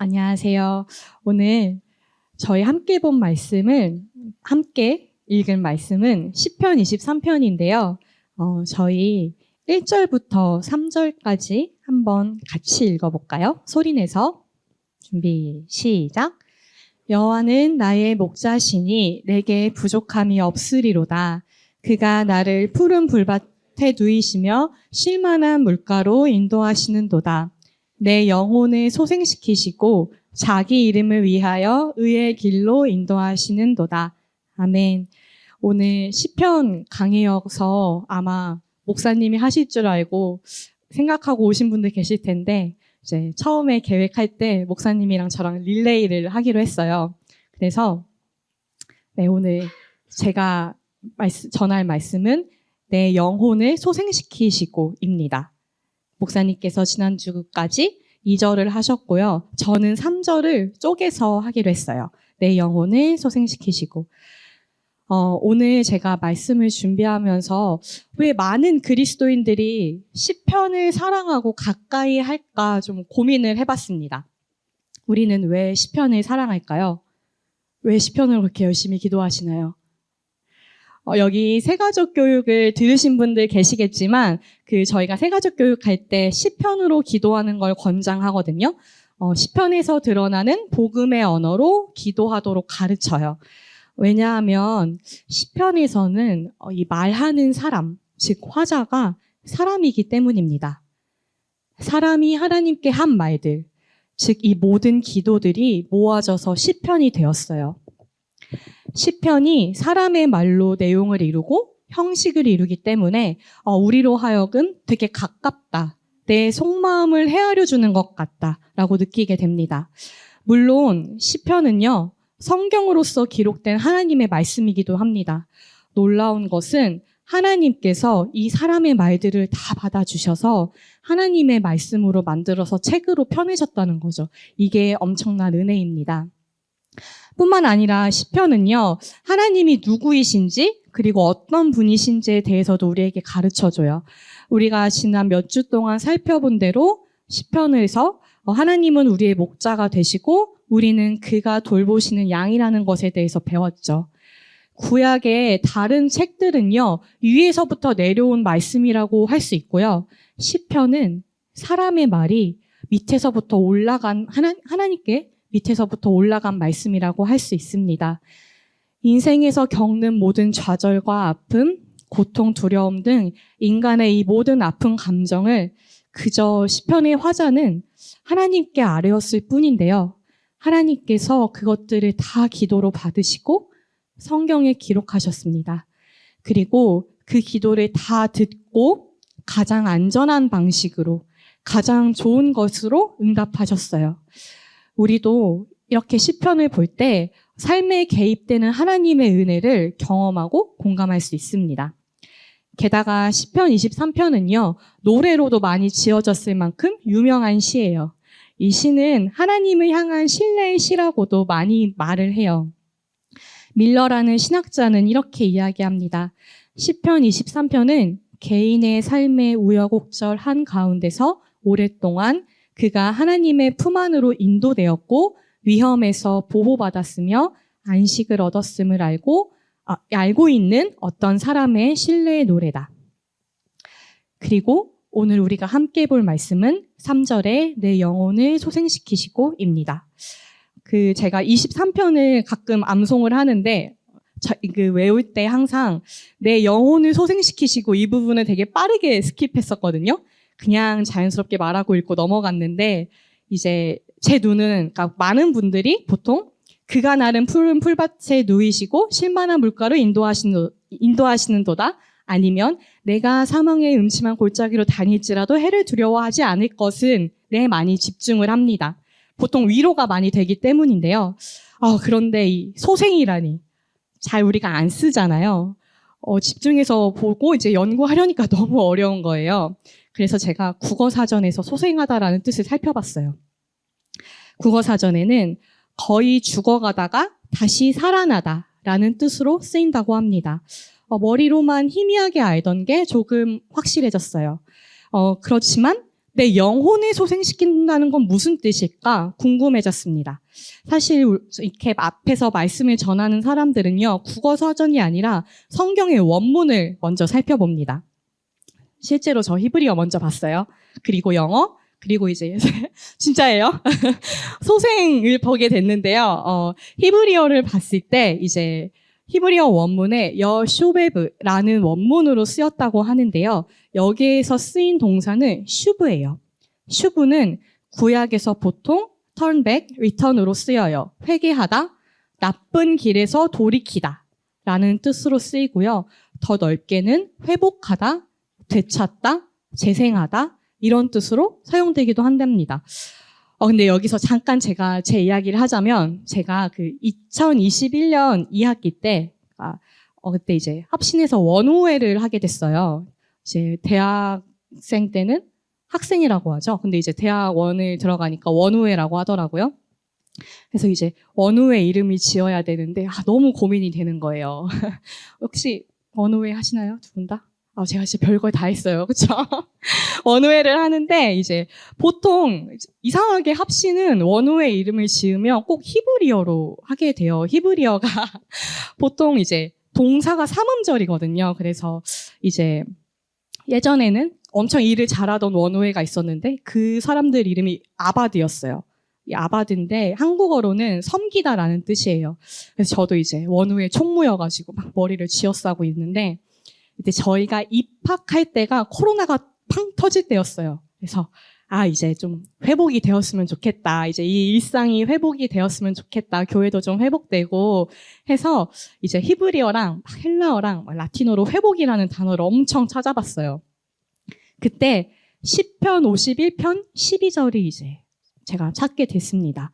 안녕하세요. 오늘 저희 함께 본 말씀은, 함께 읽은 말씀은 시편 23편인데요. 저희 1절부터 3절까지 한번 같이 읽어볼까요? 소리내서. 준비, 시작. 여호와는 나의 목자시니 내게 부족함이 없으리로다. 그가 나를 푸른 불밭에 누이시며 쉴만한 물가로 인도하시는도다. 내 영혼을 소생시키시고 자기 이름을 위하여 의의 길로 인도하시는도다. 아멘. 오늘 시편 강의여서 아마 목사님이 하실 줄 알고 생각하고 오신 분들 계실 텐데, 이제 처음에 계획할 때 목사님이랑 저랑 릴레이를 하기로 했어요. 그래서 오늘 제가 전할 말씀은 내 영혼을 소생시키시고입니다. 목사님께서 지난주까지 2절을 하셨고요. 저는 3절을 쪼개서 하기로 했어요. 내 영혼을 소생시키시고. 오늘 제가 말씀을 준비하면서 왜 많은 그리스도인들이 시편을 사랑하고 가까이 할까 좀 고민을 해봤습니다. 우리는 왜 시편을 사랑할까요? 왜 시편을 그렇게 열심히 기도하시나요? 여기 새가족 교육을 들으신 분들 계시겠지만 저희가 새가족 교육할 때 시편으로 기도하는 걸 권장하거든요. 시편에서 드러나는 복음의 언어로 기도하도록 가르쳐요. 왜냐하면 시편에서는 이 말하는 사람, 즉 화자가 사람이기 때문입니다. 사람이 하나님께 한 말들, 즉 이 모든 기도들이 모아져서 시편이 되었어요. 시편이 사람의 말로 내용을 이루고 형식을 이루기 때문에 우리로 하여금 되게 가깝다, 내 속마음을 헤아려 주는 것 같다라고 느끼게 됩니다. 물론 시편은요, 성경으로서 기록된 하나님의 말씀이기도 합니다. 놀라운 것은 하나님께서 이 사람의 말들을 다 받아주셔서 하나님의 말씀으로 만들어서 책으로 펴내셨다는 거죠. 이게 엄청난 은혜입니다. 뿐만 아니라 시편은요, 하나님이 누구이신지 그리고 어떤 분이신지에 대해서도 우리에게 가르쳐줘요. 우리가 지난 몇 주 동안 살펴본 대로 시편에서 하나님은 우리의 목자가 되시고 우리는 그가 돌보시는 양이라는 것에 대해서 배웠죠. 구약의 다른 책들은요, 위에서부터 내려온 말씀이라고 할 수 있고요. 시편은 사람의 말이 밑에서부터 올라간 하나님께 밑에서부터 올라간 말씀이라고 할 수 있습니다. 인생에서 겪는 모든 좌절과 아픔, 고통, 두려움 등 인간의 이 모든 아픈 감정을 그저 시편의 화자는 하나님께 아뢰었을 뿐인데요. 하나님께서 그것들을 다 기도로 받으시고 성경에 기록하셨습니다. 그리고 그 기도를 다 듣고 가장 안전한 방식으로, 가장 좋은 것으로 응답하셨어요. 우리도 이렇게 시편을 볼 때 삶에 개입되는 하나님의 은혜를 경험하고 공감할 수 있습니다. 게다가 시편 23편은요, 노래로도 많이 지어졌을 만큼 유명한 시예요. 이 시는 하나님을 향한 신뢰의 시라고도 많이 말을 해요. 밀러라는 신학자는 이렇게 이야기합니다. 시편 23편은 개인의 삶의 우여곡절 한가운데서 오랫동안 그가 하나님의 품 안으로 인도되었고 위험에서 보호받았으며 안식을 얻었음을 알고 있는 어떤 사람의 신뢰의 노래다. 그리고 오늘 우리가 함께 볼 말씀은 3절에 내 영혼을 소생시키시고입니다. 제가 23편을 가끔 암송을 하는데 외울 때 항상 내 영혼을 소생시키시고 이 부분을 되게 빠르게 스킵했었거든요. 그냥 자연스럽게 말하고 읽고 넘어갔는데 이제 제 눈은, 그러니까 많은 분들이 보통 그가 나른 푸른 풀밭에 누이시고 쉴만한 물가로 인도하시는도다, 아니면 내가 사망의 음침한 골짜기로 다닐지라도 해를 두려워하지 않을 것은 내 많이 집중을 합니다. 보통 위로가 많이 되기 때문인데요. 그런데 이 소생이라니 잘 우리가 안 쓰잖아요. 집중해서 보고 이제 연구하려니까 너무 어려운 거예요. 그래서 제가 국어사전에서 소생하다라는 뜻을 살펴봤어요. 국어사전에는 거의 죽어가다가 다시 살아나다라는 뜻으로 쓰인다고 합니다. 머리로만 희미하게 알던 게 조금 확실해졌어요. 그렇지만 내 영혼을 소생시킨다는 건 무슨 뜻일까 궁금해졌습니다. 사실 이렇게 앞에서 말씀을 전하는 사람들은요, 국어 사전이 아니라 성경의 원문을 먼저 살펴봅니다. 실제로 저 히브리어 먼저 봤어요. 그리고 영어, 그리고 이제 진짜예요. 소생을 보게 됐는데요. 히브리어를 봤을 때 이제 히브리어 원문에 여쇼베브라는 원문으로 쓰였다고 하는데요. 여기에서 쓰인 동사는 슈브예요. 슈브는 구약에서 보통 turn back, return으로 쓰여요. 회개하다, 나쁜 길에서 돌이키다 라는 뜻으로 쓰이고요. 더 넓게는 회복하다, 되찾다, 재생하다 이런 뜻으로 사용되기도 한답니다. 근데 여기서 잠깐 제가 제 이야기를 하자면, 제가 그 2021년 2학기 때, 그때 이제 합신해서 원우회를 하게 됐어요. 이제 대학생 때는 학생이라고 하죠. 근데 이제 대학원을 들어가니까 원우회라고 하더라고요. 그래서 이제 원우회 이름이 지어야 되는데, 너무 고민이 되는 거예요. 혹시 원우회 하시나요? 두 분 다? 제가 진짜 별걸 다 했어요. 그쵸? 원우회를 하는데, 이제, 보통, 이상하게 합신은 원우회 이름을 지으면 꼭 히브리어로 하게 돼요. 히브리어가 보통 이제, 동사가 삼음절이거든요. 그래서 이제, 예전에는 엄청 일을 잘하던 원우회가 있었는데, 그 사람들 이름이 아바드였어요. 이 아바드인데, 한국어로는 섬기다라는 뜻이에요. 그래서 저도 이제 원우회 총무여가지고 막 머리를 쥐어싸고 있는데, 이때 저희가 입학할 때가 코로나가 팡 터질 때였어요. 그래서 이제 좀 회복이 되었으면 좋겠다. 이제 이 일상이 회복이 되었으면 좋겠다. 교회도 좀 회복되고 해서 이제 히브리어랑 헬라어랑 라틴어로 회복이라는 단어를 엄청 찾아봤어요. 그때 10편 51편 12절이 이제 제가 찾게 됐습니다.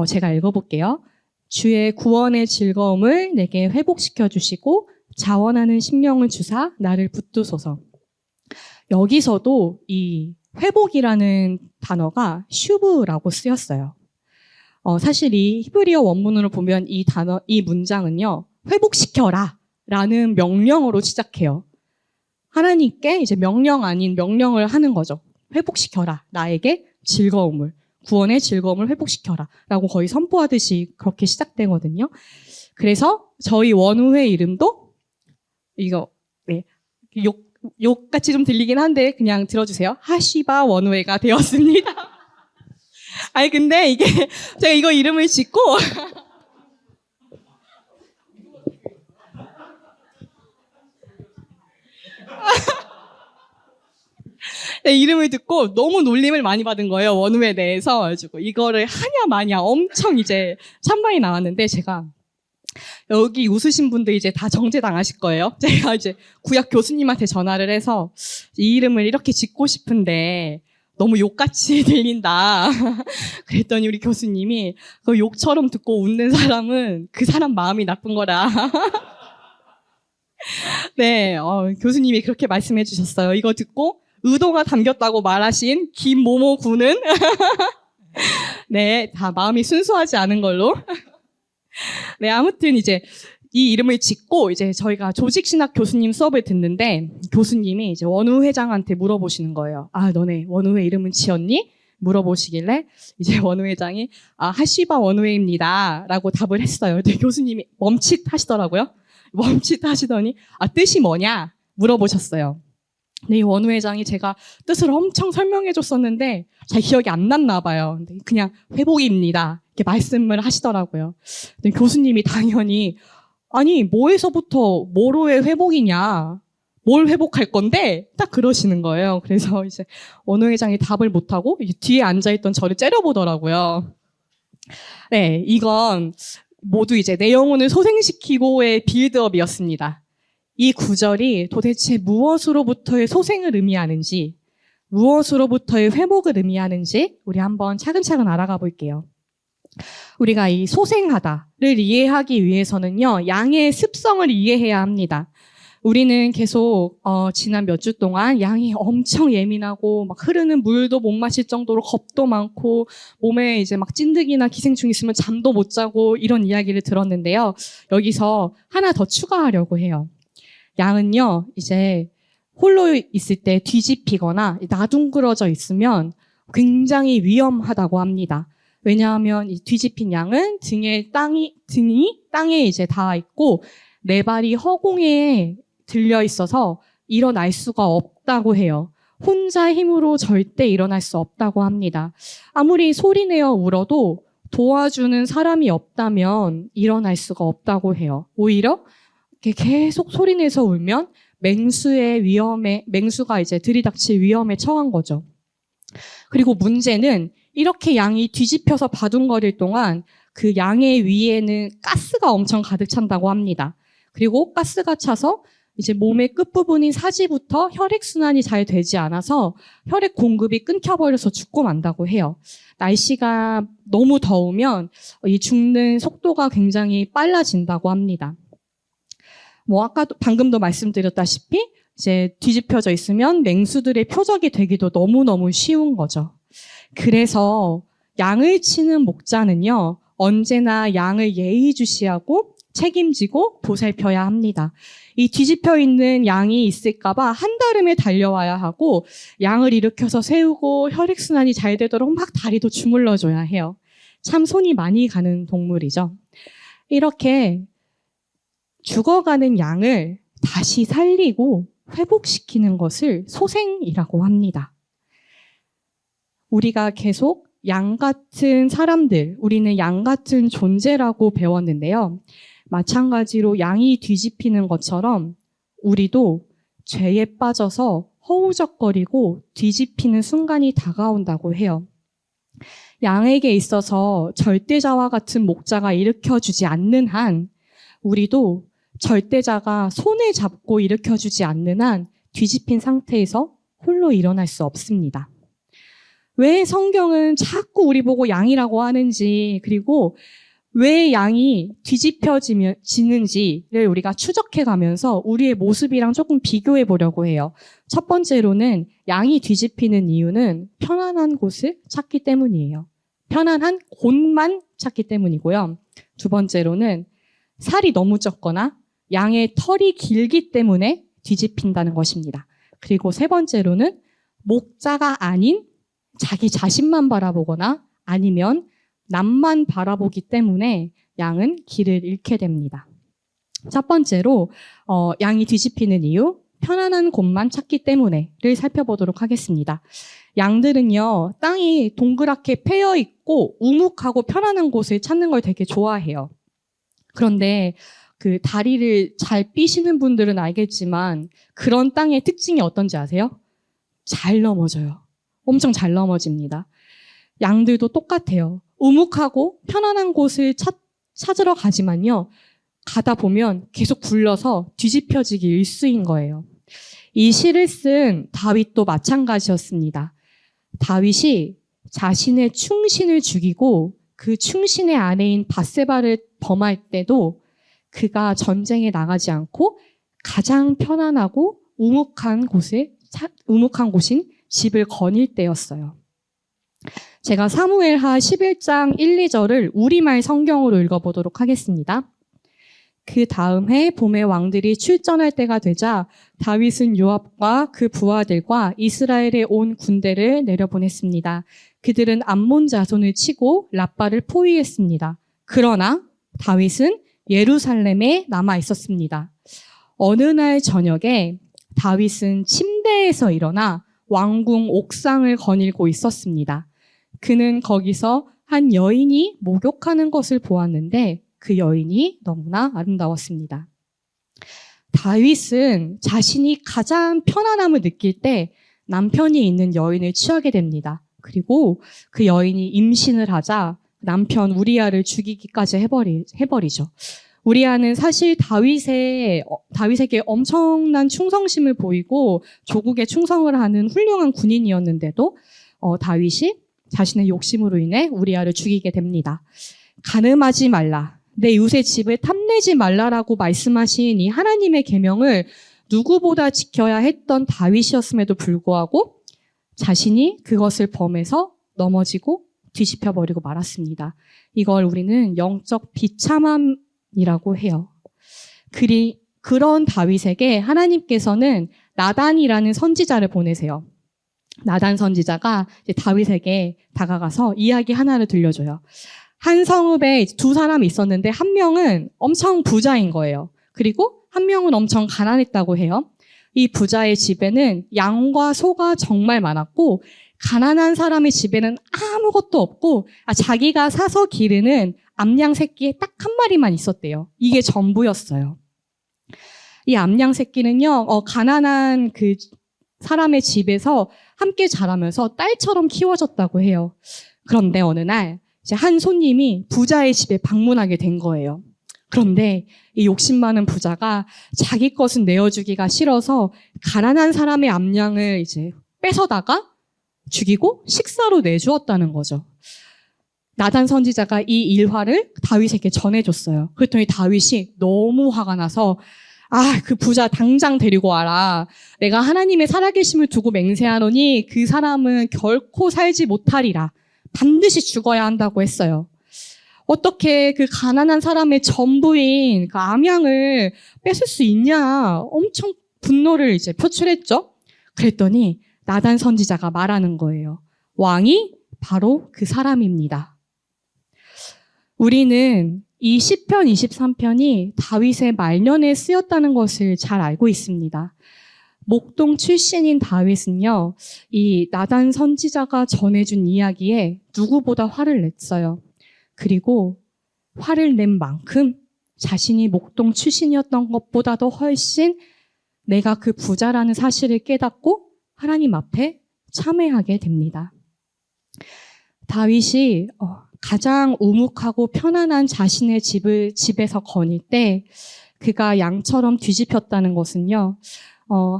제가 읽어볼게요. 주의 구원의 즐거움을 내게 회복시켜 주시고 자원하는 심령을 주사 나를 붙드소서. 여기서도 이 회복이라는 단어가 슈브라고 쓰였어요. 사실 이 히브리어 원문으로 보면 이 문장은요, 회복시켜라 라는 명령어로 시작해요. 하나님께 이제 명령 아닌 명령을 하는 거죠. 회복시켜라. 나에게 즐거움을, 구원의 즐거움을 회복시켜라 라고 거의 선포하듯이 그렇게 시작되거든요. 그래서 저희 원우회 이름도 이거, 네. 욕같이 좀 들리긴 한데, 그냥 들어주세요. 하시바 원우회가 되었습니다. 근데 이게, 제가 이거 이름을 짓고, 네, 이름을 듣고 너무 놀림을 많이 받은 거예요. 원우회에 대해서. 그래가지고 이거를 하냐 마냐 엄청 이제 찬반이 나왔는데, 제가 여기 웃으신 분들 이제 다 정죄당하실 거예요. 제가 이제 구약 교수님한테 전화를 해서 이 이름을 이렇게 짓고 싶은데 너무 욕같이 들린다. 그랬더니 우리 교수님이 그 욕처럼 듣고 웃는 사람은 그 사람 마음이 나쁜 거라. 네, 교수님이 그렇게 말씀해 주셨어요. 이거 듣고 의도가 담겼다고 말하신 김모모 군은 네, 다 마음이 순수하지 않은 걸로. 네, 아무튼 이제 이 이름을 짓고 이제 저희가 조직신학 교수님 수업을 듣는데, 교수님이 이제 원우 회장한테 물어보시는 거예요. 너네 원우회 이름은 지었니? 물어보시길래 이제 원우 회장이 하시바 원우회입니다 라고 답을 했어요. 근데 교수님이 멈칫하시더라고요. 멈칫하시더니 뜻이 뭐냐? 물어보셨어요. 네, 이 원우 회장이 제가 뜻을 엄청 설명해 줬었는데 잘 기억이 안 났나 봐요. 근데 그냥 회복입니다 이렇게 말씀을 하시더라고요. 근데 교수님이 당연히 뭐에서부터 뭐로의 회복이냐, 뭘 회복할 건데 딱 그러시는 거예요. 그래서 이제 원우 회장이 답을 못하고 뒤에 앉아있던 저를 째려보더라고요. 네, 이건 모두 이제 내 영혼을 소생시키고의 빌드업이었습니다. 이 구절이 도대체 무엇으로부터의 소생을 의미하는지, 무엇으로부터의 회복을 의미하는지 우리 한번 차근차근 알아가 볼게요. 우리가 이 소생하다를 이해하기 위해서는요, 양의 습성을 이해해야 합니다. 우리는 계속 지난 몇 주 동안 양이 엄청 예민하고 막 흐르는 물도 못 마실 정도로 겁도 많고 몸에 이제 막 찐득이나 기생충 있으면 잠도 못 자고 이런 이야기를 들었는데요. 여기서 하나 더 추가하려고 해요. 양은요, 이제 홀로 있을 때 뒤집히거나 나둥그러져 있으면 굉장히 위험하다고 합니다. 왜냐하면 이 뒤집힌 양은 등이 땅에 이제 닿아 있고 네 발이 허공에 들려 있어서 일어날 수가 없다고 해요. 혼자 힘으로 절대 일어날 수 없다고 합니다. 아무리 소리내어 울어도 도와주는 사람이 없다면 일어날 수가 없다고 해요. 오히려 계속 소리내서 울면 맹수가 이제 들이닥칠 위험에 처한 거죠. 그리고 문제는 이렇게 양이 뒤집혀서 바둥거릴 동안 그 양의 위에는 가스가 엄청 가득 찬다고 합니다. 그리고 가스가 차서 이제 몸의 끝부분인 사지부터 혈액순환이 잘 되지 않아서 혈액 공급이 끊겨버려서 죽고 만다고 해요. 날씨가 너무 더우면 이 죽는 속도가 굉장히 빨라진다고 합니다. 방금도 말씀드렸다시피 이제 뒤집혀져 있으면 맹수들의 표적이 되기도 너무너무 쉬운 거죠. 그래서 양을 치는 목자는요, 언제나 양을 예의주시하고 책임지고 보살펴야 합니다. 이 뒤집혀 있는 양이 있을까봐 한달음에 달려와야 하고 양을 일으켜서 세우고 혈액순환이 잘 되도록 막 다리도 주물러줘야 해요. 참 손이 많이 가는 동물이죠. 이렇게 죽어가는 양을 다시 살리고 회복시키는 것을 소생이라고 합니다. 우리가 계속 양 같은 사람들, 우리는 양 같은 존재라고 배웠는데요. 마찬가지로 양이 뒤집히는 것처럼 우리도 죄에 빠져서 허우적거리고 뒤집히는 순간이 다가온다고 해요. 양에게 있어서 절대자와 같은 목자가 일으켜주지 않는 한 우리도 절대자가 손을 잡고 일으켜주지 않는 한 뒤집힌 상태에서 홀로 일어날 수 없습니다. 왜 성경은 자꾸 우리 보고 양이라고 하는지, 그리고 왜 양이 뒤집혀지는지를 우리가 추적해 가면서 우리의 모습이랑 조금 비교해 보려고 해요. 첫 번째로는 양이 뒤집히는 이유는 편안한 곳을 찾기 때문이에요. 편안한 곳만 찾기 때문이고요. 두 번째로는 살이 너무 적거나 양의 털이 길기 때문에 뒤집힌다는 것입니다. 그리고 세 번째로는 목자가 아닌 자기 자신만 바라보거나 아니면 남만 바라보기 때문에 양은 길을 잃게 됩니다. 첫 번째로 양이 뒤집히는 이유, 편안한 곳만 찾기 때문에를 살펴보도록 하겠습니다. 양들은요, 땅이 동그랗게 패여 있고 우묵하고 편안한 곳을 찾는 걸 되게 좋아해요. 그런데 그 다리를 잘 삐시는 분들은 알겠지만 그런 땅의 특징이 어떤지 아세요? 잘 넘어져요. 엄청 잘 넘어집니다. 양들도 똑같아요. 우묵하고 편안한 곳을 찾으러 가지만요. 가다 보면 계속 굴러서 뒤집혀지기 일쑤인 거예요. 이 시를 쓴 다윗도 마찬가지였습니다. 다윗이 자신의 충신을 죽이고 그 충신의 아내인 밧세바를 범할 때도 그가 전쟁에 나가지 않고 가장 편안하고 우묵한 곳인 집을 거닐 때였어요. 제가 사무엘하 11장 1, 2절을 우리말 성경으로 읽어보도록 하겠습니다. 그 다음 해 봄에 왕들이 출전할 때가 되자 다윗은 요압과 그 부하들과 이스라엘의 온 군대를 내려보냈습니다. 그들은 암몬 자손을 치고 랍바를 포위했습니다. 그러나 다윗은 예루살렘에 남아 있었습니다. 어느 날 저녁에 다윗은 침대에서 일어나 왕궁 옥상을 거닐고 있었습니다. 그는 거기서 한 여인이 목욕하는 것을 보았는데 그 여인이 너무나 아름다웠습니다. 다윗은 자신이 가장 편안함을 느낄 때 남편이 있는 여인을 취하게 됩니다. 그리고 그 여인이 임신을 하자 남편 우리아를 죽이기까지 해버리죠. 우리아는 사실 다윗에게 엄청난 충성심을 보이고 조국에 충성을 하는 훌륭한 군인이었는데도 다윗이 자신의 욕심으로 인해 우리아를 죽이게 됩니다. 간음하지 말라, 내 이웃의 집을 탐내지 말라라고 말씀하신 이 하나님의 계명을 누구보다 지켜야 했던 다윗이었음에도 불구하고 자신이 그것을 범해서 넘어지고 뒤집혀버리고 말았습니다. 이걸 우리는 영적 비참함이라고 해요. 그런 다윗에게 하나님께서는 나단이라는 선지자를 보내세요. 나단 선지자가 이제 다윗에게 다가가서 이야기 하나를 들려줘요. 한 성읍에 두 사람이 있었는데 한 명은 엄청 부자인 거예요. 그리고 한 명은 엄청 가난했다고 해요. 이 부자의 집에는 양과 소가 정말 많았고 가난한 사람의 집에는 아무것도 없고 자기가 사서 기르는 암양 새끼에 딱 한 마리만 있었대요. 이게 전부였어요. 이 암양 새끼는요, 가난한 그 사람의 집에서 함께 자라면서 딸처럼 키워졌다고 해요. 그런데 어느 날 이제 한 손님이 부자의 집에 방문하게 된 거예요. 그런데 이 욕심 많은 부자가 자기 것은 내어주기가 싫어서 가난한 사람의 암양을 이제 뺏어다가 죽이고 식사로 내주었다는 거죠. 나단 선지자가 이 일화를 다윗에게 전해줬어요. 그랬더니 다윗이 너무 화가 나서 그 부자 당장 데리고 와라. 내가 하나님의 살아계심을 두고 맹세하노니 그 사람은 결코 살지 못하리라. 반드시 죽어야 한다고 했어요. 어떻게 그 가난한 사람의 전부인 그 암양을 뺏을 수 있냐. 엄청 분노를 이제 표출했죠. 그랬더니 나단 선지자가 말하는 거예요. 왕이 바로 그 사람입니다. 우리는 이 시편 23편이 다윗의 말년에 쓰였다는 것을 잘 알고 있습니다. 목동 출신인 다윗은요, 이 나단 선지자가 전해준 이야기에 누구보다 화를 냈어요. 그리고 화를 낸 만큼 자신이 목동 출신이었던 것보다도 훨씬 내가 그 부자라는 사실을 깨닫고 하나님 앞에 참회하게 됩니다. 다윗이 가장 우묵하고 편안한 자신의 집에서 거닐 때 그가 양처럼 뒤집혔다는 것은요,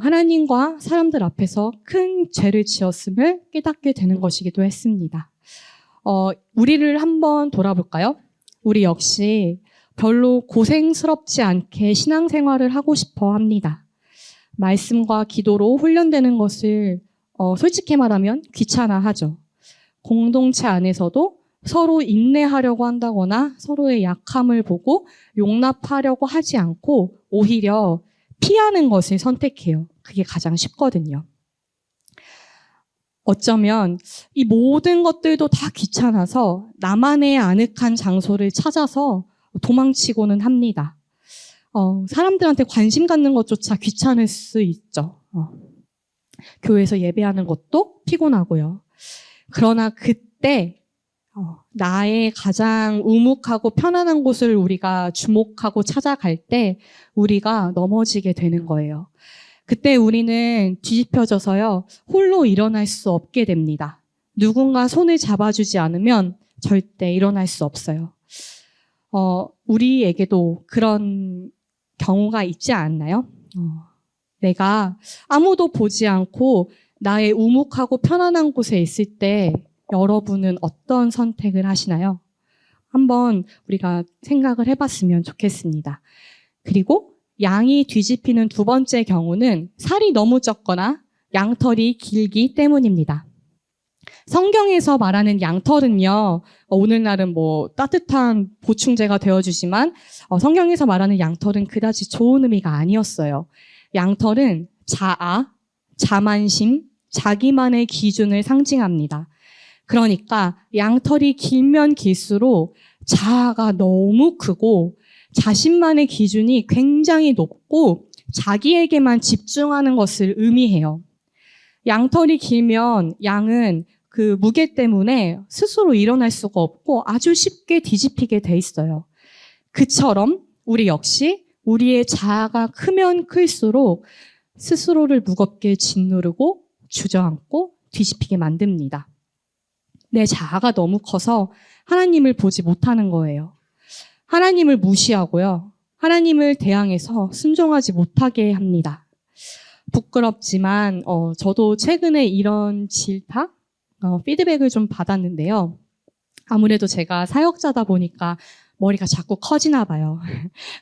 하나님과 사람들 앞에서 큰 죄를 지었음을 깨닫게 되는 것이기도 했습니다. 우리를 한번 돌아볼까요? 우리 역시 별로 고생스럽지 않게 신앙생활을 하고 싶어 합니다. 말씀과 기도로 훈련되는 것을 솔직히 말하면 귀찮아하죠. 공동체 안에서도 서로 인내하려고 한다거나 서로의 약함을 보고 용납하려고 하지 않고 오히려 피하는 것을 선택해요. 그게 가장 쉽거든요. 어쩌면 이 모든 것들도 다 귀찮아서 나만의 아늑한 장소를 찾아서 도망치고는 합니다. 사람들한테 관심 갖는 것조차 귀찮을 수 있죠. 교회에서 예배하는 것도 피곤하고요. 그러나 그때 나의 가장 우묵하고 편안한 곳을 우리가 주목하고 찾아갈 때 우리가 넘어지게 되는 거예요. 그때 우리는 뒤집혀져서요, 홀로 일어날 수 없게 됩니다. 누군가 손을 잡아주지 않으면 절대 일어날 수 없어요. 우리에게도 그런 경우가 있지 않나요? 내가 아무도 보지 않고 나의 우묵하고 편안한 곳에 있을 때 여러분은 어떤 선택을 하시나요? 한번 우리가 생각을 해봤으면 좋겠습니다. 그리고 양이 뒤집히는 두 번째 경우는 살이 너무 적거나 양털이 길기 때문입니다. 성경에서 말하는 양털은요, 오늘날은 뭐 따뜻한 보충제가 되어주지만 성경에서 말하는 양털은 그다지 좋은 의미가 아니었어요. 양털은 자아, 자만심, 자기만의 기준을 상징합니다. 그러니까 양털이 길면 길수록 자아가 너무 크고 자신만의 기준이 굉장히 높고 자기에게만 집중하는 것을 의미해요. 양털이 길면 양은 그 무게 때문에 스스로 일어날 수가 없고 아주 쉽게 뒤집히게 돼 있어요. 그처럼 우리 역시 우리의 자아가 크면 클수록 스스로를 무겁게 짓누르고 주저앉고 뒤집히게 만듭니다. 내 자아가 너무 커서 하나님을 보지 못하는 거예요. 하나님을 무시하고요. 하나님을 대항해서 순종하지 못하게 합니다. 부끄럽지만 저도 최근에 이런 질타, 피드백을 좀 받았는데요. 아무래도 제가 사역자다 보니까 머리가 자꾸 커지나 봐요.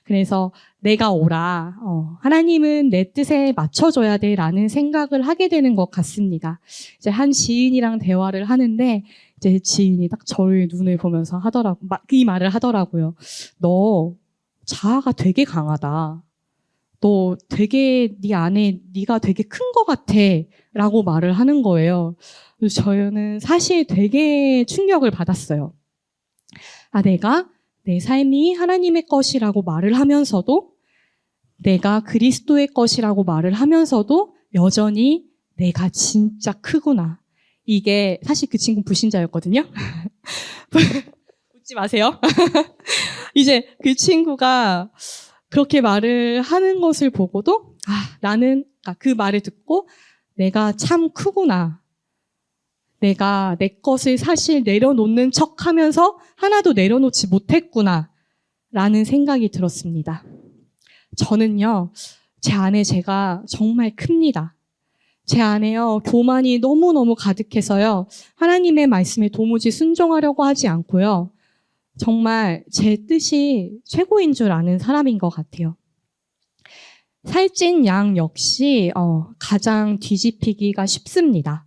그래서 내가 옳아. 하나님은 내 뜻에 맞춰줘야 돼 라는 생각을 하게 되는 것 같습니다. 이제 한 지인이랑 대화를 하는데 이제 지인이 딱 저의 눈을 보면서 이 말을 하더라고요. 너 자아가 되게 강하다. 너 되게 네 안에 네가 되게 큰 것 같아 라고 말을 하는 거예요. 그래서 저는 사실 되게 충격을 받았어요. 내가 내 삶이 하나님의 것이라고 말을 하면서도, 내가 그리스도의 것이라고 말을 하면서도 여전히 내가 진짜 크구나. 이게 사실 그 친구 불신자였거든요. 웃지 마세요. 이제 그 친구가 그렇게 말을 하는 것을 보고도 나는 그 말을 듣고 내가 참 크구나. 내가 내 것을 사실 내려놓는 척하면서 하나도 내려놓지 못했구나 라는 생각이 들었습니다. 저는요, 제 안에 제가 정말 큽니다. 제 안에요, 교만이 너무너무 가득해서요, 하나님의 말씀에 도무지 순종하려고 하지 않고요, 정말 제 뜻이 최고인 줄 아는 사람인 것 같아요. 살찐 양 역시 가장 뒤집히기가 쉽습니다.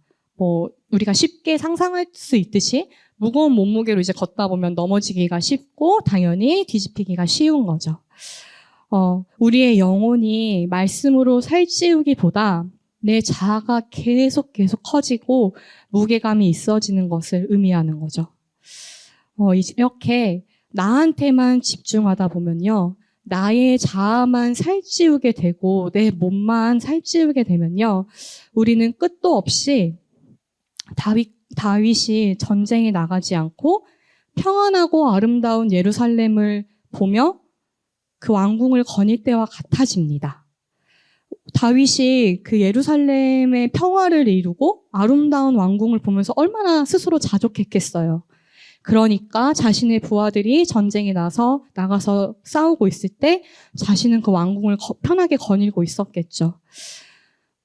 우리가 쉽게 상상할 수 있듯이 무거운 몸무게로 이제 걷다 보면 넘어지기가 쉽고 당연히 뒤집히기가 쉬운 거죠. 우리의 영혼이 말씀으로 살찌우기보다 내 자아가 계속 커지고 무게감이 있어지는 것을 의미하는 거죠. 이렇게 나한테만 집중하다 보면요, 나의 자아만 살찌우게 되고 내 몸만 살찌우게 되면요, 우리는 끝도 없이 다윗이 전쟁에 나가지 않고 평안하고 아름다운 예루살렘을 보며 그 왕궁을 거닐 때와 같아집니다. 다윗이 그 예루살렘의 평화를 이루고 아름다운 왕궁을 보면서 얼마나 스스로 자족했겠어요. 그러니까 자신의 부하들이 전쟁에 나가서 싸우고 있을 때 자신은 그 왕궁을 편하게 거닐고 있었겠죠.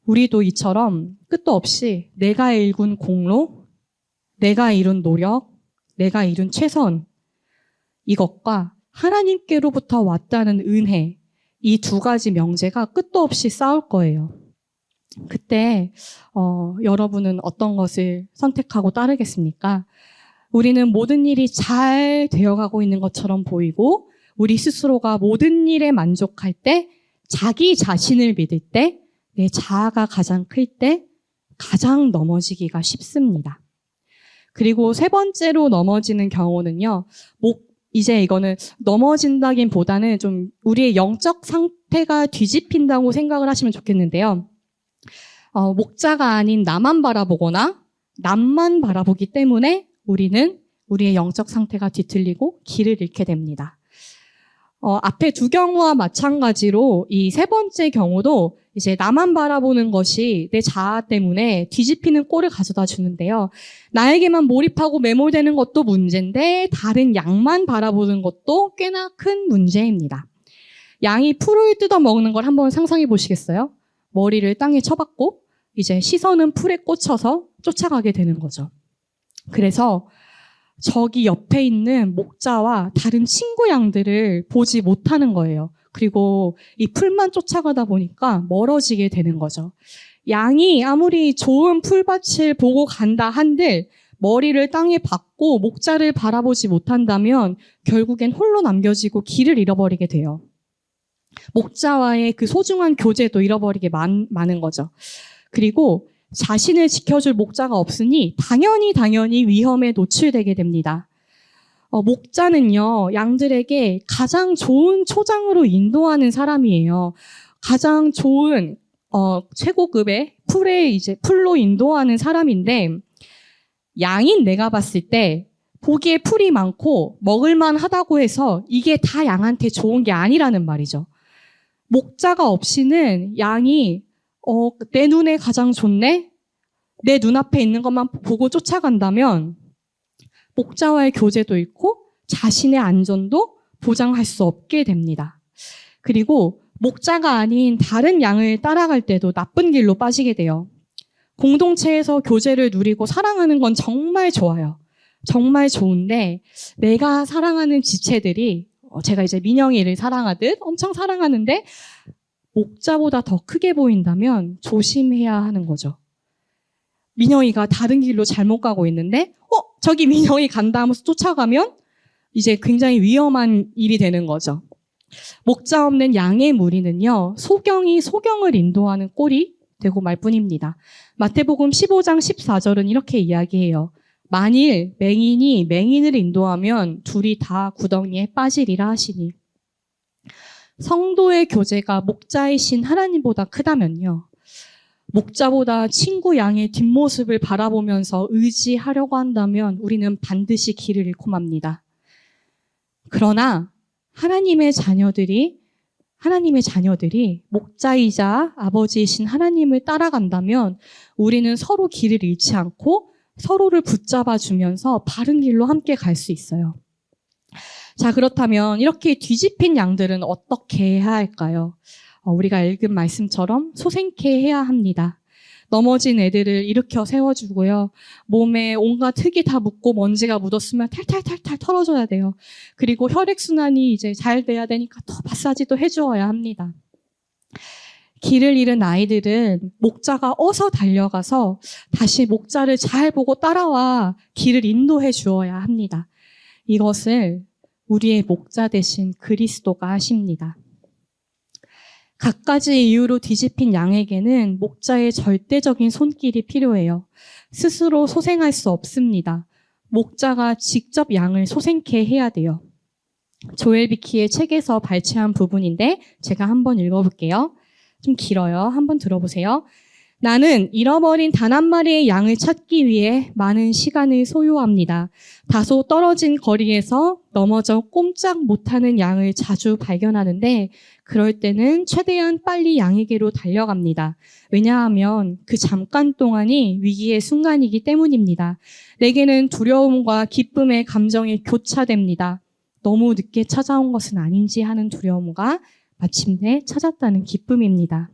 우리도 이처럼 끝도 없이 내가 일군 공로, 내가 이룬 노력, 내가 이룬 최선, 이것과 하나님께로부터 왔다는 은혜, 이 두 가지 명제가 끝도 없이 싸울 거예요. 그때 여러분은 어떤 것을 선택하고 따르겠습니까? 우리는 모든 일이 잘 되어가고 있는 것처럼 보이고 우리 스스로가 모든 일에 만족할 때, 자기 자신을 믿을 때, 내 자아가 가장 클 때 가장 넘어지기가 쉽습니다. 그리고 세 번째로 넘어지는 경우는요, 이제 이거는 넘어진다기보다는 좀 우리의 영적 상태가 뒤집힌다고 생각을 하시면 좋겠는데요. 목자가 아닌 나만 바라보거나 남만 바라보기 때문에 우리는 우리의 영적 상태가 뒤틀리고 길을 잃게 됩니다. 앞에 두 경우와 마찬가지로 이 세 번째 경우도 이제 나만 바라보는 것이 내 자아 때문에 뒤집히는 꼴을 가져다 주는데요. 나에게만 몰입하고 매몰되는 것도 문제인데 다른 양만 바라보는 것도 꽤나 큰 문제입니다. 양이 풀을 뜯어 먹는 걸 한번 상상해 보시겠어요? 머리를 땅에 쳐박고 이제 시선은 풀에 꽂혀서 쫓아가게 되는 거죠. 그래서 저기 옆에 있는 목자와 다른 친구 양들을 보지 못하는 거예요. 그리고 이 풀만 쫓아가다 보니까 멀어지게 되는 거죠. 양이 아무리 좋은 풀밭을 보고 간다 한들 머리를 땅에 박고 목자를 바라보지 못한다면 결국엔 홀로 남겨지고 길을 잃어버리게 돼요. 목자와의 그 소중한 교제도 잃어버리게 많은 거죠. 그리고 자신을 지켜줄 목자가 없으니 당연히 위험에 노출되게 됩니다. 목자는요, 양들에게 가장 좋은 초장으로 인도하는 사람이에요. 가장 좋은 최고급의 풀로 인도하는 사람인데, 양인 내가 봤을 때 보기에 풀이 많고 먹을만 하다고 해서 이게 다 양한테 좋은 게 아니라는 말이죠. 목자가 없이는 양이 내 눈에 가장 좋네? 내 눈앞에 있는 것만 보고 쫓아간다면 목자와의 교제도 잃고 자신의 안전도 보장할 수 없게 됩니다. 그리고 목자가 아닌 다른 양을 따라갈 때도 나쁜 길로 빠지게 돼요. 공동체에서 교제를 누리고 사랑하는 건 정말 좋아요. 정말 좋은데 내가 사랑하는 지체들이 제가 이제 민영이를 사랑하듯 엄청 사랑하는데 목자보다 더 크게 보인다면 조심해야 하는 거죠. 민영이가 다른 길로 잘못 가고 있는데 저기 민영이 간다 하면서 쫓아가면 이제 굉장히 위험한 일이 되는 거죠. 목자 없는 양의 무리는요, 소경이 소경을 인도하는 꼴이 되고 말 뿐입니다. 마태복음 15장 14절은 이렇게 이야기해요. 만일 맹인이 맹인을 인도하면 둘이 다 구덩이에 빠지리라 하시니. 성도의 교제가 목자이신 하나님보다 크다면요, 목자보다 친구 양의 뒷모습을 바라보면서 의지하려고 한다면 우리는 반드시 길을 잃고 맙니다. 그러나 하나님의 자녀들이 목자이자 아버지이신 하나님을 따라간다면 우리는 서로 길을 잃지 않고 서로를 붙잡아 주면서 바른 길로 함께 갈 수 있어요. 자, 그렇다면 이렇게 뒤집힌 양들은 어떻게 해야 할까요? 우리가 읽은 말씀처럼 소생케 해야 합니다. 넘어진 애들을 일으켜 세워주고요. 몸에 온갖 흙이 다 묻고 먼지가 묻었으면 탈탈탈탈 털어줘야 돼요. 그리고 혈액순환이 이제 잘 돼야 되니까 더 마사지도 해주어야 합니다. 길을 잃은 아이들은 목자가 어서 달려가서 다시 목자를 잘 보고 따라와 길을 인도해 주어야 합니다. 이것을 우리의 목자 되신 그리스도가 하십니다. 갖가지 이유로 뒤집힌 양에게는 목자의 절대적인 손길이 필요해요. 스스로 소생할 수 없습니다. 목자가 직접 양을 소생케 해야 돼요. 조엘 비키의 책에서 발췌한 부분인데 제가 한번 읽어볼게요. 좀 길어요. 한번 들어보세요. 나는 잃어버린 단 한 마리의 양을 찾기 위해 많은 시간을 소요합니다. 다소 떨어진 거리에서 넘어져 꼼짝 못하는 양을 자주 발견하는데 그럴 때는 최대한 빨리 양에게로 달려갑니다. 왜냐하면 그 잠깐 동안이 위기의 순간이기 때문입니다. 내게는 두려움과 기쁨의 감정이 교차됩니다. 너무 늦게 찾아온 것은 아닌지 하는 두려움과 마침내 찾았다는 기쁨입니다.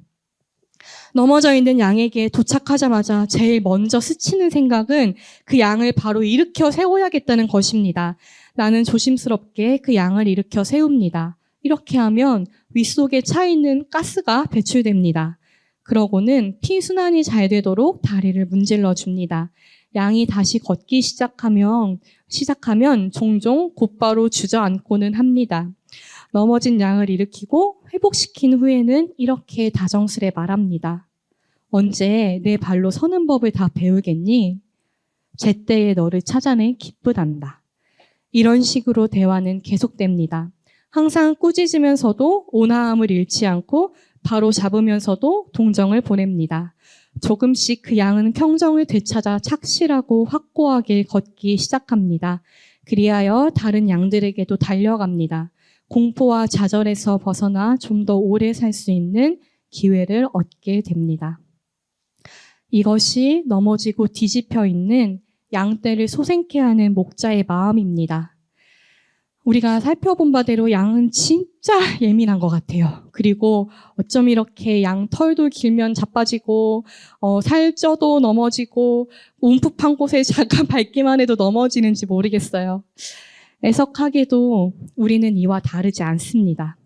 넘어져 있는 양에게 도착하자마자 제일 먼저 스치는 생각은 그 양을 바로 일으켜 세워야겠다는 것입니다. 나는 조심스럽게 그 양을 일으켜 세웁니다. 이렇게 하면 윗속에 차 있는 가스가 배출됩니다. 그러고는 피순환이 잘 되도록 다리를 문질러 줍니다. 양이 다시 걷기 시작하면 종종 곧바로 주저앉고는 합니다. 넘어진 양을 일으키고 회복시킨 후에는 이렇게 다정스레 말합니다. 언제 내 발로 서는 법을 다 배우겠니? 제때에 너를 찾아내 기쁘단다. 이런 식으로 대화는 계속됩니다. 항상 꾸짖으면서도 온화함을 잃지 않고 바로 잡으면서도 동정을 보냅니다. 조금씩 그 양은 평정을 되찾아 착실하고 확고하게 걷기 시작합니다. 그리하여 다른 양들에게도 달려갑니다. 공포와 좌절에서 벗어나 좀 더 오래 살 수 있는 기회를 얻게 됩니다. 이것이 넘어지고 뒤집혀 있는 양떼를 소생케 하는 목자의 마음입니다. 우리가 살펴본 바대로 양은 진짜 예민한 것 같아요. 그리고 어쩜 이렇게 양 털도 길면 자빠지고 살쪄도 넘어지고 움푹한 곳에 잠깐 밟기만 해도 넘어지는지 모르겠어요. 애석하게도 우리는 이와 다르지 않습니다.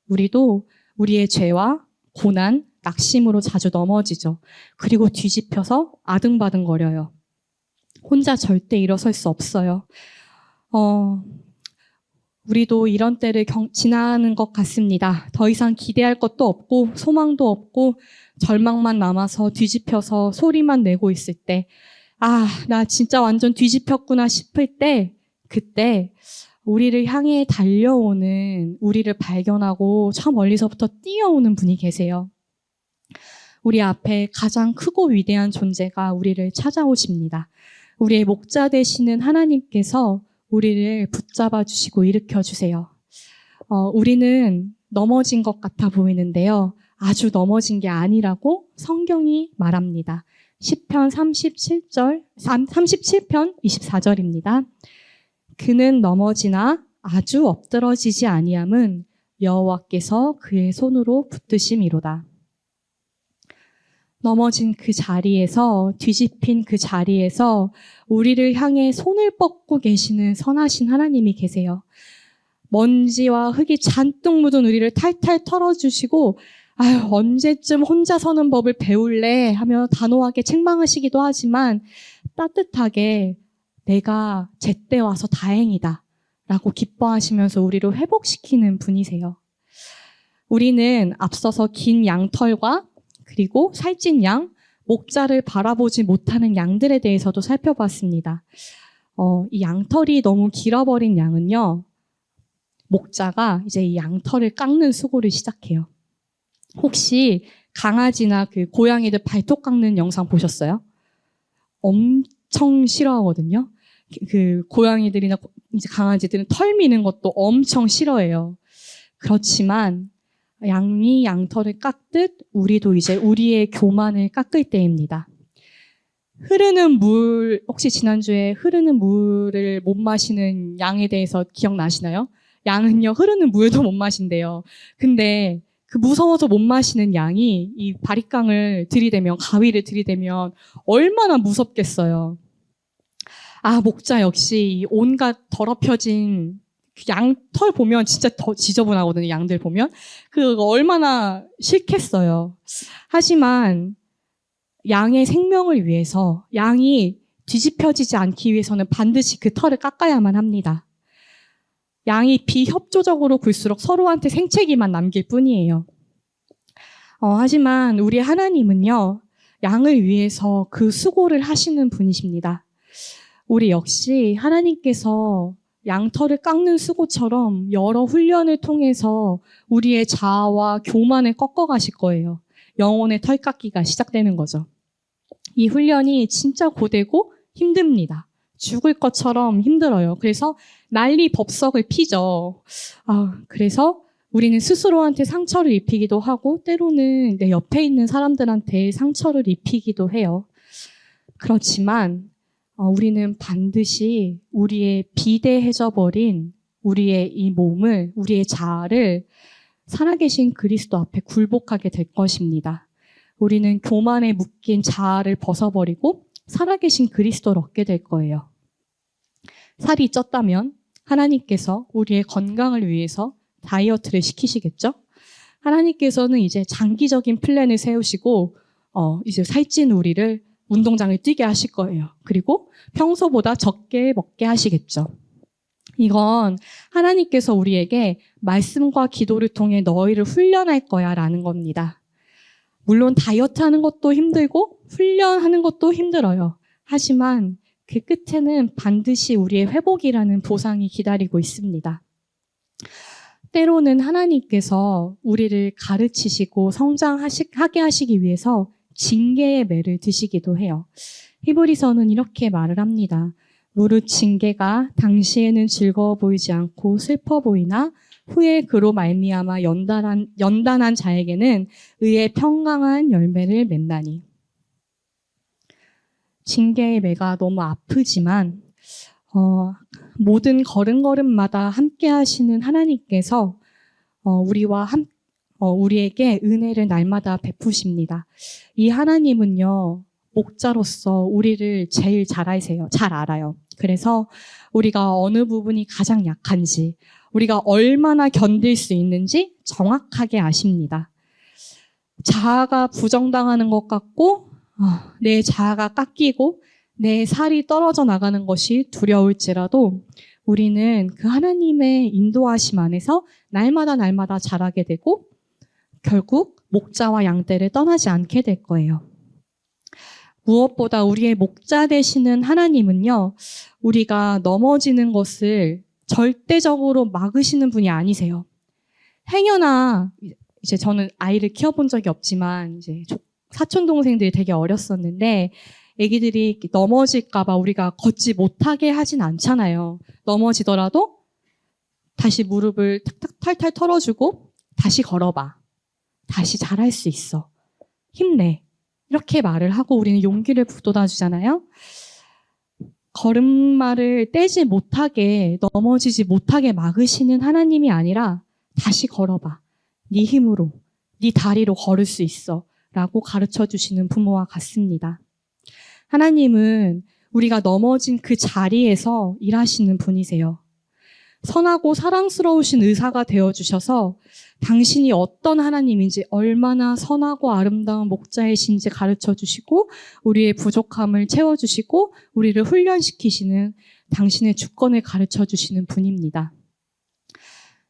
우리도 우리의 죄와 고난, 낙심으로 자주 넘어지죠. 그리고 뒤집혀서 아등바등거려요. 혼자 절대 일어설 수 없어요. 우리도 이런 때를 지나는 것 같습니다. 더 이상 기대할 것도 없고 소망도 없고 절망만 남아서 뒤집혀서 소리만 내고 있을 때, 나 진짜 완전 뒤집혔구나 싶을 때, 그때 우리를 향해 달려오는, 우리를 발견하고 저 멀리서부터 뛰어오는 분이 계세요. 우리 앞에 가장 크고 위대한 존재가 우리를 찾아오십니다. 우리의 목자 되시는 하나님께서 우리를 붙잡아 주시고 일으켜 주세요. 우리는 넘어진 것 같아 보이는데요. 아주 넘어진 게 아니라고 성경이 말합니다. 시편 37편 24절입니다. 그는 넘어지나 아주 엎드러지지 아니함은 여호와께서 그의 손으로 붙드심이로다. 넘어진 그 자리에서, 뒤집힌 그 자리에서 우리를 향해 손을 뻗고 계시는 선하신 하나님이 계세요. 먼지와 흙이 잔뜩 묻은 우리를 탈탈 털어주시고 언제쯤 혼자 서는 법을 배울래 하며 단호하게 책망하시기도 하지만 따뜻하게 내가 제때 와서 다행이다 라고 기뻐하시면서 우리를 회복시키는 분이세요. 우리는 앞서서 긴 양털과 그리고 살찐 양, 목자를 바라보지 못하는 양들에 대해서도 살펴봤습니다. 이 양털이 너무 길어버린 양은요, 목자가 이제 이 양털을 깎는 수고를 시작해요. 혹시 강아지나 그 고양이들 발톱 깎는 영상 보셨어요? 엄청 싫어하거든요. 그 고양이들이나 이제 강아지들은 털 미는 것도 엄청 싫어해요. 그렇지만 양이 양털을 깎듯 우리도 이제 우리의 교만을 깎을 때입니다. 흐르는 물, 혹시 지난주에 흐르는 물을 못 마시는 양에 대해서 기억나시나요? 양은요, 흐르는 물도 못 마신대요. 근데 그 무서워서 못 마시는 양이 이 바리깡을 들이대면, 가위를 들이대면 얼마나 무섭겠어요. 아, 목자 역시 온갖 더럽혀진 양털 보면 진짜 더 지저분하거든요. 양들 보면. 그거 얼마나 싫겠어요. 하지만 양의 생명을 위해서, 양이 뒤집혀지지 않기 위해서는 반드시 그 털을 깎아야만 합니다. 양이 비협조적으로 굴수록 서로한테 생채기만 남길 뿐이에요. 하지만 우리 하나님은요, 양을 위해서 그 수고를 하시는 분이십니다. 우리 역시 하나님께서 양털을 깎는 수고처럼 여러 훈련을 통해서 우리의 자아와 교만을 꺾어가실 거예요. 영혼의 털깎기가 시작되는 거죠. 이 훈련이 진짜 고되고 힘듭니다. 죽을 것처럼 힘들어요. 그래서 난리 법석을 피죠. 그래서 우리는 스스로한테 상처를 입히기도 하고 때로는 내 옆에 있는 사람들한테 상처를 입히기도 해요. 그렇지만 우리는 반드시 우리의 비대해져 버린 우리의 이 몸을, 우리의 자아를 살아계신 그리스도 앞에 굴복하게 될 것입니다. 우리는 교만에 묶인 자아를 벗어버리고 살아계신 그리스도를 얻게 될 거예요. 살이 쪘다면 하나님께서 우리의 건강을 위해서 다이어트를 시키시겠죠? 하나님께서는 이제 장기적인 플랜을 세우시고 이제 살찐 우리를 운동장을 뛰게 하실 거예요. 그리고 평소보다 적게 먹게 하시겠죠. 이건 하나님께서 우리에게 말씀과 기도를 통해 너희를 훈련할 거야 라는 겁니다. 물론 다이어트 하는 것도 힘들고 훈련하는 것도 힘들어요. 하지만 그 끝에는 반드시 우리의 회복이라는 보상이 기다리고 있습니다. 때로는 하나님께서 우리를 가르치시고 성장하게 하시기 위해서 징계의 매를 드시기도 해요. 히브리서는 이렇게 말을 합니다. 무릇 징계가 당시에는 즐거워 보이지 않고 슬퍼 보이나 후에 그로 말미암아 연단한 자에게는 의의 평강한 열매를 맺나니. 징계의 매가 너무 아프지만 모든 걸음걸음마다 함께 하시는 하나님께서 우리에게 은혜를 날마다 베푸십니다. 이 하나님은요, 목자로서 우리를 제일 잘 알아요. 그래서 우리가 어느 부분이 가장 약한지, 우리가 얼마나 견딜 수 있는지 정확하게 아십니다. 자아가 부정당하는 것 같고, 내 자아가 깎이고, 내 살이 떨어져 나가는 것이 두려울지라도 우리는 그 하나님의 인도하심 안에서 날마다 자라게 되고 결국 목자와 양떼를 떠나지 않게 될 거예요. 무엇보다 우리의 목자 되시는 하나님은요, 우리가 넘어지는 것을 절대적으로 막으시는 분이 아니세요. 행여나 이제 저는 아이를 키워본 적이 없지만 이제 사촌 동생들이 되게 어렸었는데 애기들이 넘어질까봐 우리가 걷지 못하게 하진 않잖아요. 넘어지더라도 다시 무릎을 탁탁 탈탈 털어주고 다시 걸어봐. 다시 잘할 수 있어. 힘내. 이렇게 말을 하고 우리는 용기를 북돋아주잖아요. 걸음마를 떼지 못하게, 넘어지지 못하게 막으시는 하나님이 아니라 다시 걸어봐. 네 힘으로, 네 다리로 걸을 수 있어. 라고 가르쳐주시는 부모와 같습니다. 하나님은 우리가 넘어진 그 자리에서 일하시는 분이세요. 선하고 사랑스러우신 의사가 되어주셔서 당신이 어떤 하나님인지, 얼마나 선하고 아름다운 목자이신지 가르쳐주시고 우리의 부족함을 채워주시고 우리를 훈련시키시는 당신의 주권을 가르쳐주시는 분입니다.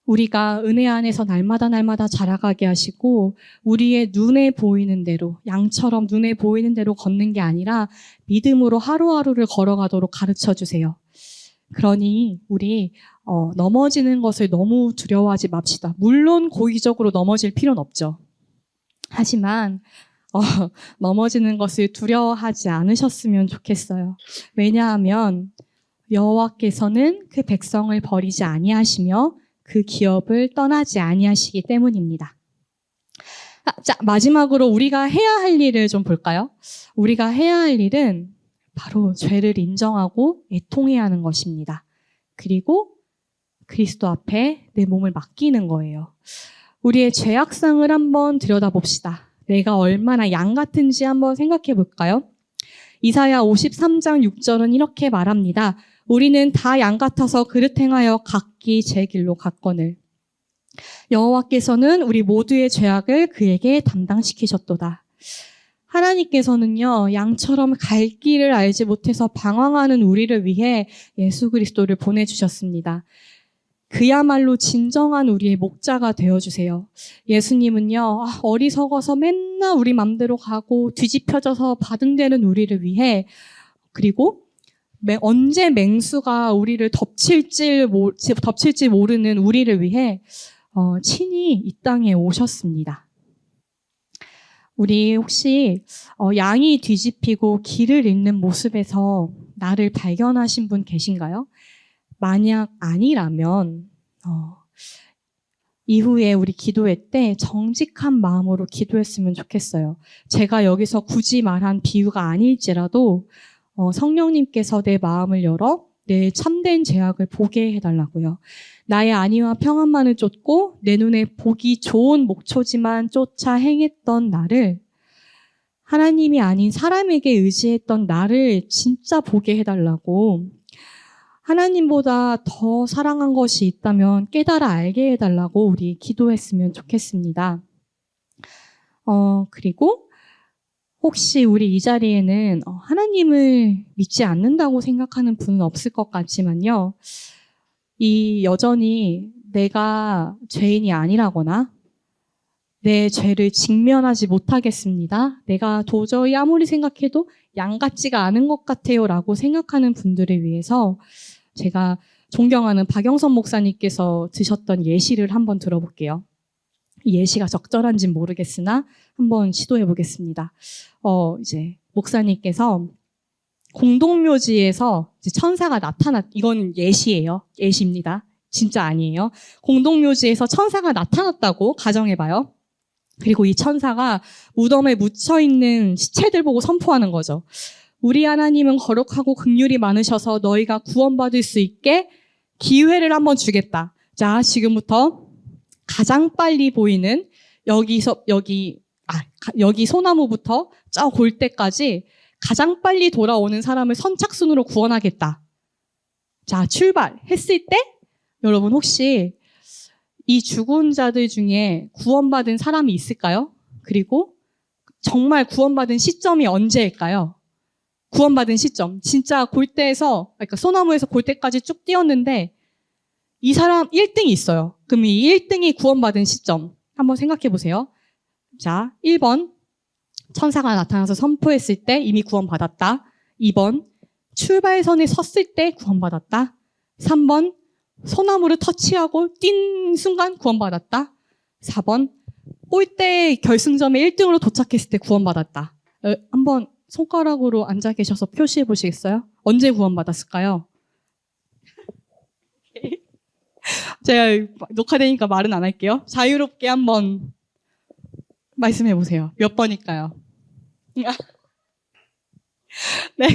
우리가 은혜 안에서 날마다 날마다 자라가게 하시고 우리의 눈에 보이는 대로, 양처럼 눈에 보이는 대로 걷는 게 아니라 믿음으로 하루하루를 걸어가도록 가르쳐 주세요. 그러니 우리 넘어지는 것을 너무 두려워하지 맙시다. 물론 고의적으로 넘어질 필요는 없죠. 하지만 넘어지는 것을 두려워하지 않으셨으면 좋겠어요. 왜냐하면 여호와께서는 그 백성을 버리지 아니하시며 그 기업을 떠나지 아니하시기 때문입니다. 자, 마지막으로 우리가 해야 할 일을 좀 볼까요? 우리가 해야 할 일은 바로 죄를 인정하고 애통해야 하는 것입니다. 그리고 그리스도 앞에 내 몸을 맡기는 거예요. 우리의 죄악상을 한번 들여다봅시다. 내가 얼마나 양 같은지 한번 생각해 볼까요? 이사야 53장 6절은 이렇게 말합니다. 우리는 다 양 같아서 그릇 행하여 각기 제 길로 갔거늘. 여호와께서는 우리 모두의 죄악을 그에게 담당시키셨도다. 하나님께서는요, 양처럼 갈 길을 알지 못해서 방황하는 우리를 위해 예수 그리스도를 보내주셨습니다. 그야말로 진정한 우리의 목자가 되어주세요. 예수님은요, 어리석어서 맨날 우리 맘대로 가고 뒤집혀져서 바등대는 우리를 위해, 그리고 언제 맹수가 우리를 덮칠지 모르는 우리를 위해 친히 이 땅에 오셨습니다. 우리 혹시 양이 뒤집히고 길을 잃는 모습에서 나를 발견하신 분 계신가요? 만약 아니라면 이후에 우리 기도회 때 정직한 마음으로 기도했으면 좋겠어요. 제가 여기서 굳이 말한 비유가 아닐지라도 성령님께서 내 마음을 열어 내 참된 죄악을 보게 해달라고요. 나의 안위와 평안만을 쫓고 내 눈에 보기 좋은 목초지만 쫓아 행했던 나를, 하나님이 아닌 사람에게 의지했던 나를 진짜 보게 해달라고, 하나님보다 더 사랑한 것이 있다면 깨달아 알게 해달라고 우리 기도했으면 좋겠습니다. 그리고 혹시 우리 이 자리에는 하나님을 믿지 않는다고 생각하는 분은 없을 것 같지만요. 여전히 내가 죄인이 아니라거나 내 죄를 직면하지 못하겠습니다. 내가 도저히 아무리 생각해도 양 같지가 않은 것 같아요 라고 생각하는 분들을 위해서 제가 존경하는 박영선 목사님께서 드셨던 예시를 한번 들어볼게요. 이 예시가 적절한지는 모르겠으나 한번 시도해 보겠습니다. 이제 목사님께서 공동묘지에서 이제 천사가 이건 예시예요. 예시입니다. 진짜 아니에요. 공동묘지에서 천사가 나타났다고 가정해봐요. 그리고 이 천사가 무덤에 묻혀있는 시체들 보고 선포하는 거죠. 우리 하나님은 거룩하고 긍휼이 많으셔서 너희가 구원받을 수 있게 기회를 한번 주겠다. 자, 지금부터 가장 빨리 보이는 여기 소나무부터 저 골대까지 가장 빨리 돌아오는 사람을 선착순으로 구원하겠다. 자, 출발했을 때 여러분 혹시 이 죽은 자들 중에 구원받은 사람이 있을까요? 그리고 정말 구원받은 시점이 언제일까요? 구원받은 시점. 진짜 그러니까 소나무에서 골대까지 쭉 뛰었는데 이 사람 1등이 있어요. 그럼 이 1등이 구원받은 시점 한번 생각해 보세요. 자, 1번 천사가 나타나서 선포했을 때 이미 구원받았다. 2번 출발선에 섰을 때 구원받았다. 3번 소나무를 터치하고 뛴 순간 구원받았다. 4번 골대 결승점에 1등으로 도착했을 때 구원받았다. 한번 손가락으로 앉아 계셔서 표시해 보시겠어요? 언제 구원받았을까요? 제가 녹화되니까 말은 안 할게요. 자유롭게 한번 말씀해 보세요. 몇 번일까요? 네.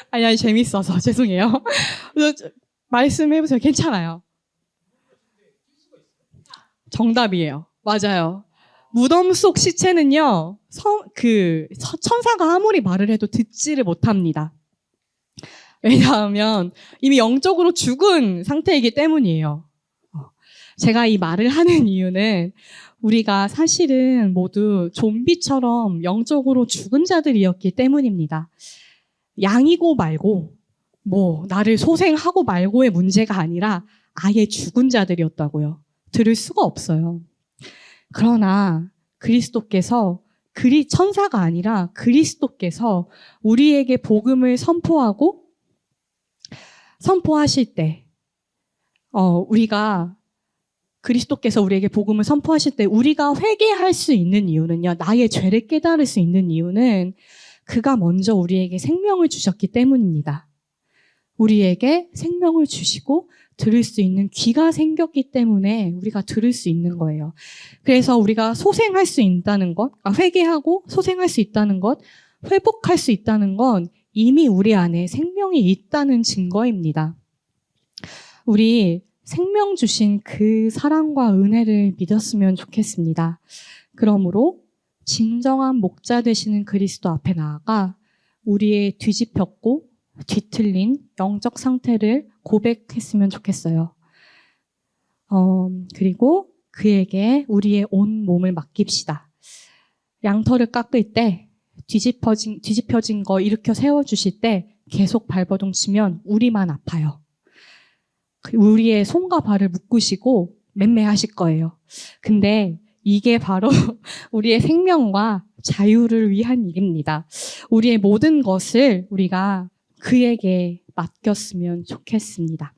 아니, 재밌어서 죄송해요. 말씀해 보세요. 괜찮아요. 정답이에요. 맞아요. 무덤 속 시체는요, 천사가 아무리 말을 해도 듣지를 못합니다. 왜냐하면 이미 영적으로 죽은 상태이기 때문이에요. 제가 이 말을 하는 이유는 우리가 사실은 모두 좀비처럼 영적으로 죽은 자들이었기 때문입니다. 양이고 말고 나를 소생하고 말고의 문제가 아니라 아예 죽은 자들이었다고요. 들을 수가 없어요. 그러나 그리스도께서 천사가 아니라 그리스도께서 우리에게 복음을 선포하실 때, 그리스도께서 우리에게 복음을 선포하실 때 우리가 회개할 수 있는 이유는요, 나의 죄를 깨달을 수 있는 이유는 그가 먼저 우리에게 생명을 주셨기 때문입니다. 우리에게 생명을 주시고 들을 수 있는 귀가 생겼기 때문에 우리가 들을 수 있는 거예요. 그래서 우리가 소생할 수 있다는 것, 회개하고 소생할 수 있다는 것, 회복할 수 있다는 건 이미 우리 안에 생명이 있다는 증거입니다. 우리 생명 주신 그 사랑과 은혜를 믿었으면 좋겠습니다. 그러므로 진정한 목자 되시는 그리스도 앞에 나아가 우리의 뒤집혔고 뒤틀린 영적 상태를 고백했으면 좋겠어요. 그리고 그에게 우리의 온 몸을 맡깁시다. 양털을 깎을 때 뒤집혀진 거 일으켜 세워주실 때 계속 발버둥 치면 우리만 아파요. 우리의 손과 발을 묶으시고 맴매하실 거예요. 근데 이게 바로 우리의 생명과 자유를 위한 일입니다. 우리의 모든 것을 우리가 그에게 맡겼으면 좋겠습니다.